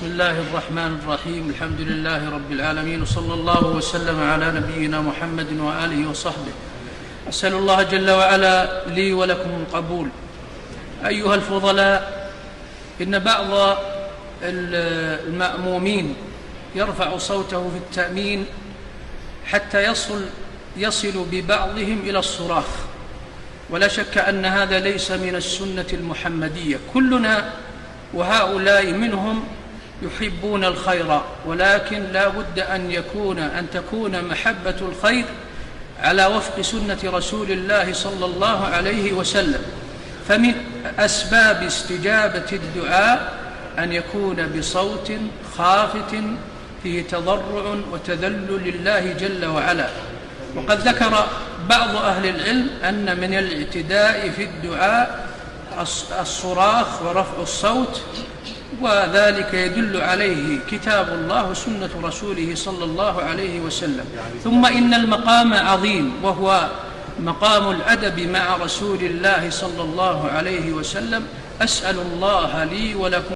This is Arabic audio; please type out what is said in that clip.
بسم الله الرحمن الرحيم. الحمد لله رب العالمين، وصلى الله وسلم على نبينا محمد وآله وصحبه. أسأل الله جل وعلا لي ولكم القبول. أيها الفضلاء، إن بعض المأمومين يرفع صوته في التأمين حتى يصل ببعضهم إلى الصراخ، ولا شك أن هذا ليس من السنة المحمدية. كلنا وهؤلاء منهم يحبون الخير، ولكن لا بد أن تكون محبة الخير على وفق سنة رسول الله صلى الله عليه وسلم. فمن أسباب استجابة الدعاء أن يكون بصوت خافت فيه تضرع وتذلل لله جل وعلا. وقد ذكر بعض أهل العلم أن من الاعتداء في الدعاء الصراخ ورفع الصوت، وذلك يدل عليه كتاب الله وسنة رسوله صلى الله عليه وسلم. ثم إن المقام عظيم، وهو مقام الأدب مع رسول الله صلى الله عليه وسلم. أسأل الله لي ولكم